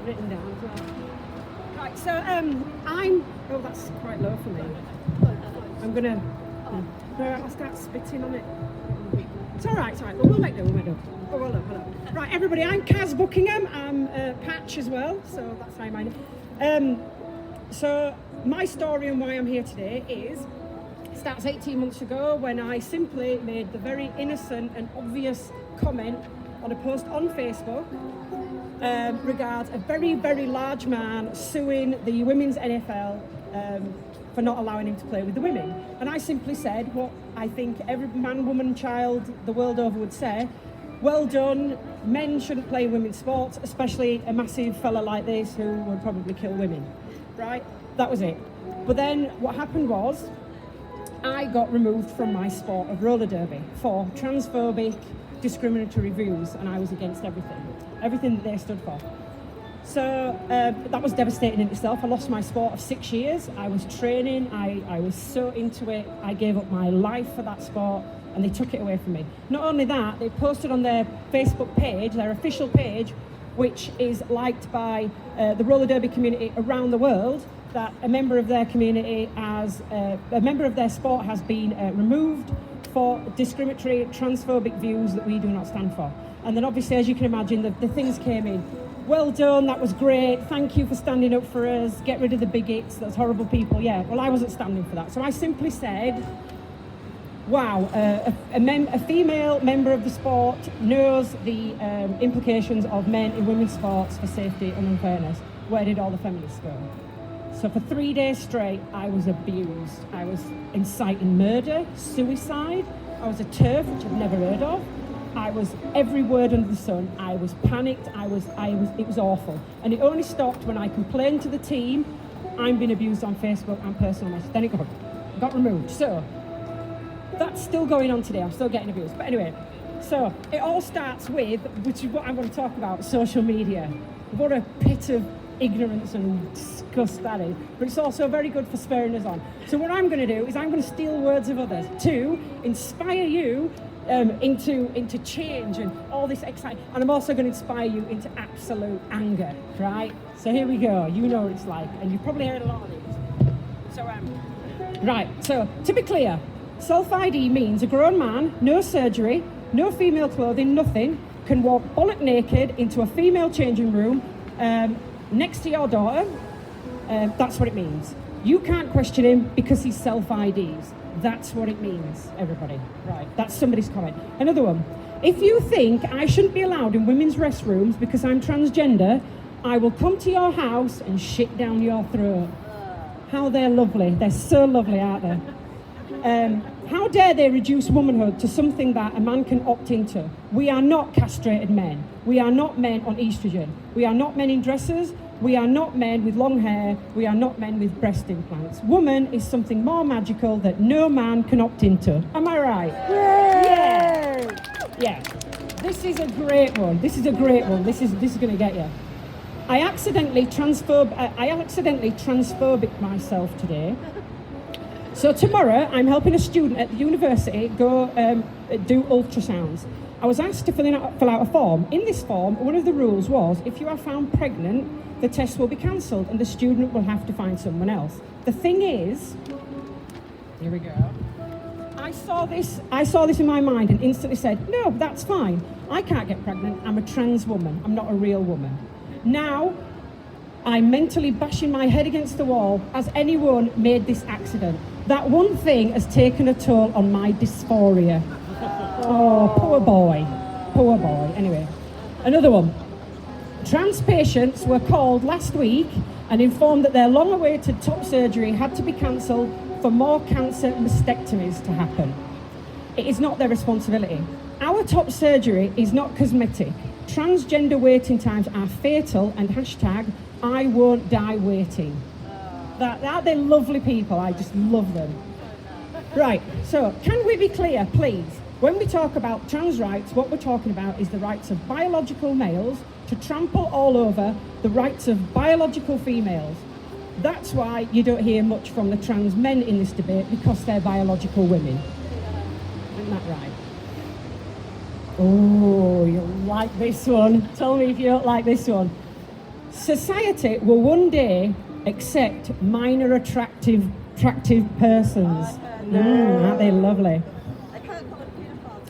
written down as well. Right, so oh, that's quite low for me. I'm gonna, no, I'll start spitting on it. It's all right, well, we'll make do. Oh, well done. Right, everybody, I'm Kaz Buckingham. I'm Patch as well, so that's how my name. So my story and why I'm here today starts 18 months ago when I simply made the very innocent and obvious comment on a post on Facebook regards a very, very large man suing the women's NFL for not allowing him to play with the women. And I simply said what I think every man, woman, child the world over would say: well done, men shouldn't play women's sports, especially a massive fella like this who would probably kill women. Right? That was it. But then what happened was I got removed from my sport of roller derby for transphobic, discriminatory views, and I was against everything that they stood for. So that was devastating in itself. I lost my sport of 6 years. I was training, I was so into it, I gave up my life for that sport, and they took it away from me. Not only that, they posted on their Facebook page, their official page, which is liked by the roller derby community around the world, that a member of their community a member of their sport has been removed for discriminatory, transphobic views that we do not stand for. And then obviously, as you can imagine, the things came in. Well done, that was great, thank you for standing up for us, get rid of the bigots, those horrible people. Yeah, well, I wasn't standing for that. So I simply said, wow, a female member of the sport knows the implications of men in women's sports for safety and unfairness. Where did all the feminists go? So for 3 days straight, I was abused. I was inciting murder, suicide. I was a TERF, which I've never heard of. I was every word under the sun. I was panicked. It was awful. And it only stopped when I complained to the team, I'm being abused on Facebook and personal message. Then it got removed. So that's still going on today. I'm still getting abused. But anyway, so it all starts with, which is what I want to talk about, social media. What a pit of ignorance and disgust that is. But it's also very good for spurring us on. So what I'm going to do is I'm going to steal words of others to inspire you into change and all this excitement. And I'm also going to inspire you into absolute anger, right? So here we go. You know what it's like. And you've probably heard a lot of these. So, right. So to be clear, self-ID means a grown man, no surgery, no female clothing, nothing, can walk bollock naked into a female changing room next to your daughter. That's what it means. You can't question him because he's self-IDs. That's what it means, everybody. Right, that's somebody's comment. Another one. If you think I shouldn't be allowed in women's restrooms because I'm transgender, I will come to your house and shit down your throat. How they're lovely. They're so lovely, aren't they? How dare they reduce womanhood to something that a man can opt into? We are not castrated men. We are not men on estrogen. We are not men in dresses. We are not men with long hair. We are not men with breast implants. Woman is something more magical that no man can opt into. Am I right? Yay! Yeah. This is a great one. This is going to get you. I accidentally transphobic myself today. So tomorrow, I'm helping a student at the university go do ultrasounds. I was asked to fill out a form. In this form, one of the rules was, if you are found pregnant, the test will be cancelled and the student will have to find someone else. The thing is, here we go. I saw this in my mind and instantly said, no, that's fine. I can't get pregnant. I'm a trans woman. I'm not a real woman. Now, I'm mentally bashing my head against the wall. Has anyone made this accident? That one thing has taken a toll on my dysphoria. Oh, poor boy. Poor boy. Anyway, another one. Trans patients were called last week and informed that their long-awaited top surgery had to be cancelled for more cancer mastectomies to happen. It is not their responsibility. Our top surgery is not cosmetic. Transgender waiting times are fatal and #I won't die waiting. They're lovely people. I just love them. Right, so can we be clear, please? When we talk about trans rights, what we're talking about is the rights of biological males to trample all over the rights of biological females. That's why you don't hear much from the trans men in this debate, because they're biological women. Isn't that right? Oh, you'll like this one. Tell me if you don't like this one. Society will one day accept minor attractive persons. Aren't they lovely?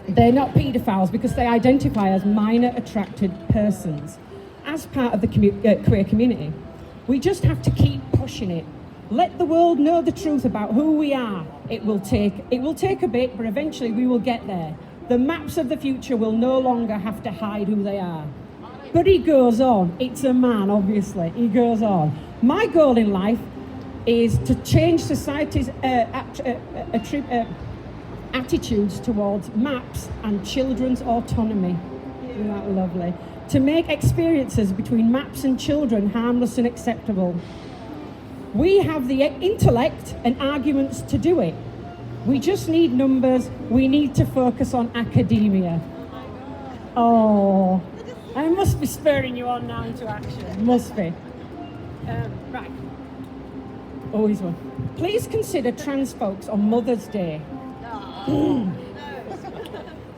They're not paedophiles because they identify as minor attracted persons as part of the queer community. We just have to keep pushing it. Let the world know the truth about who we are. It will take a bit, but eventually we will get there. The maps of the future will no longer have to hide who they are. But he goes on. It's a man, obviously. He goes on. My goal in life is to change society's attitudes towards maps and children's autonomy. Isn't that lovely? To make experiences between maps and children harmless and acceptable. We have the intellect and arguments to do it. We just need numbers. We need to focus on academia. Oh, I must be spurring you on now into action. Must be. Right. Always one. Please consider trans folks on Mother's Day.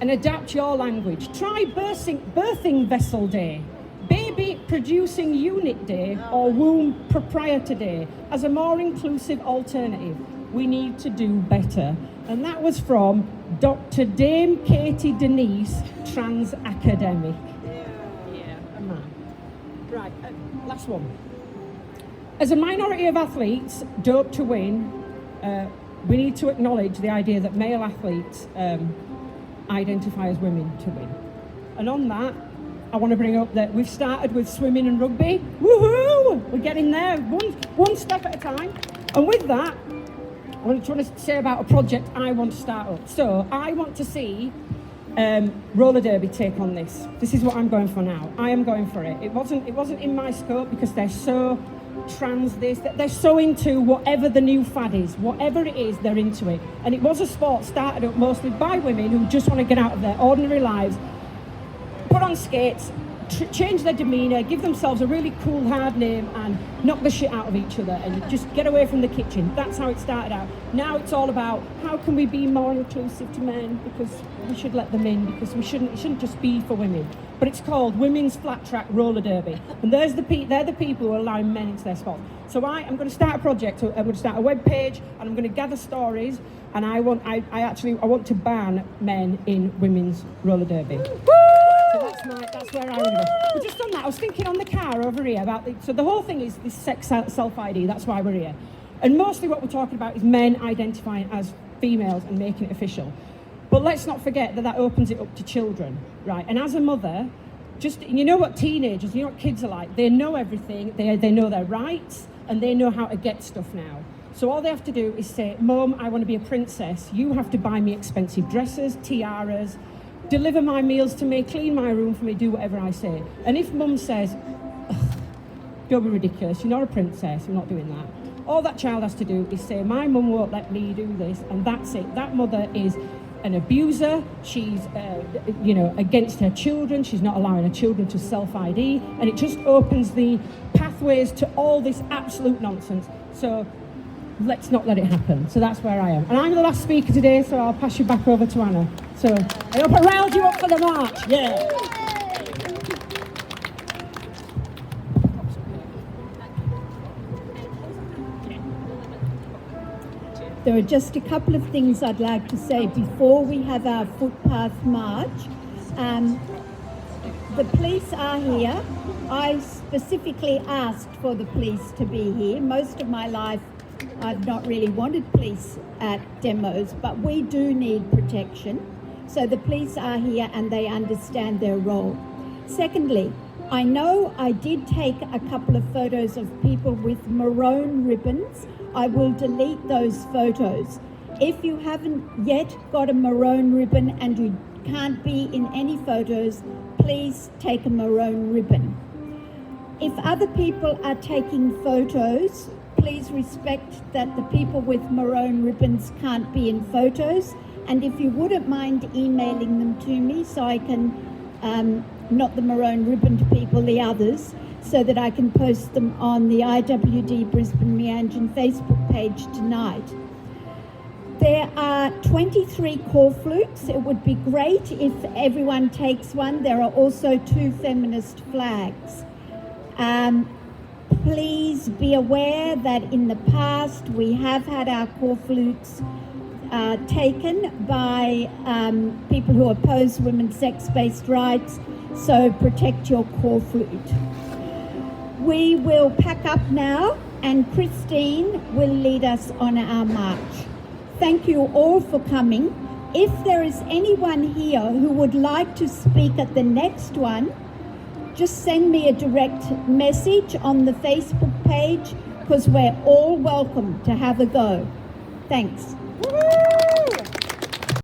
And adapt your language. Try birthing vessel day, baby producing unit day, or womb proprietor day as a more inclusive alternative. We need to do better. And that was from Dr. Dame Katie Denise, trans academic. Yeah, a man. Right, last one. As a minority of athletes doped to win, we need to acknowledge the idea that male athletes identify as women to win. And on that, I want to bring up that we've started with swimming and rugby. Woohoo! We're getting there, one step at a time. And with that, I want to say about a project I want to start up. So I want to see roller derby take on this. This is what I'm going for now. I am going for it. It wasn't in my scope because they're so trans they're so into whatever the new fad is, whatever it is, they're into it. And it was a sport started up mostly by women who just want to get out of their ordinary lives, put on skates, change their demeanour, give themselves a really cool hard name and knock the shit out of each other and just get away from the kitchen. That's how it started out. Now it's all about how can we be more inclusive to men, because we should let them in, because it shouldn't just be for women. But it's called Women's Flat Track Roller Derby. And they're the people who are allowing men into their sport. So I'm going to start a project. I'm going to start a web page and I'm going to gather stories, and I want to ban men in women's roller derby. So that's where I want to go. But just on that, I was thinking on the car over here about so the whole thing is this sex self-ID. That's why we're here. And mostly what we're talking about is men identifying as females and making it official. But let's not forget that opens it up to children, right? And as a mother, you know what teenagers, you know what kids are like. They know everything. They know their rights and they know how to get stuff now. So all they have to do is say, Mum, I want to be a princess. You have to buy me expensive dresses, tiaras, deliver my meals to me, clean my room for me, do whatever I say. And if Mum says, don't be ridiculous, you're not a princess, I'm not doing that. All that child has to do is say, my mum won't let me do this, and that's it. That mother is an abuser. She's, against her children. She's not allowing her children to self-ID, and it just opens the pathways to all this absolute nonsense. So let's not let it happen. So that's where I am. And I'm the last speaker today, so I'll pass you back over to Anna. So I hope I riled you up for the march. Yeah. There are just a couple of things I'd like to say before we have our footpath march. The police are here. I specifically asked for the police to be here. Most of my life I've not really wanted police at demos, but we do need protection. So the police are here and they understand their role. Secondly, I know I did take a couple of photos of people with maroon ribbons. I will delete those photos. If you haven't yet got a maroon ribbon and you can't be in any photos, please take a maroon ribbon. If other people are taking photos, please respect that the people with maroon ribbons can't be in photos. And if you wouldn't mind emailing them to me so I can, not the maroon ribboned people, the others, so that I can post them on the IWD Brisbane Meanjin Facebook page tonight. There are 23 call flutes. It would be great if everyone takes one. There are also 2 feminist flags. please be aware that in the past we have had our core flutes taken by people who oppose women's sex-based rights, so protect your core flute. We will pack up now and Christine will lead us on our march. Thank you all for coming. If there is anyone here who would like to speak at the next one, just send me a direct message on the Facebook page, because we're all welcome to have a go. Thanks. Woo-hoo!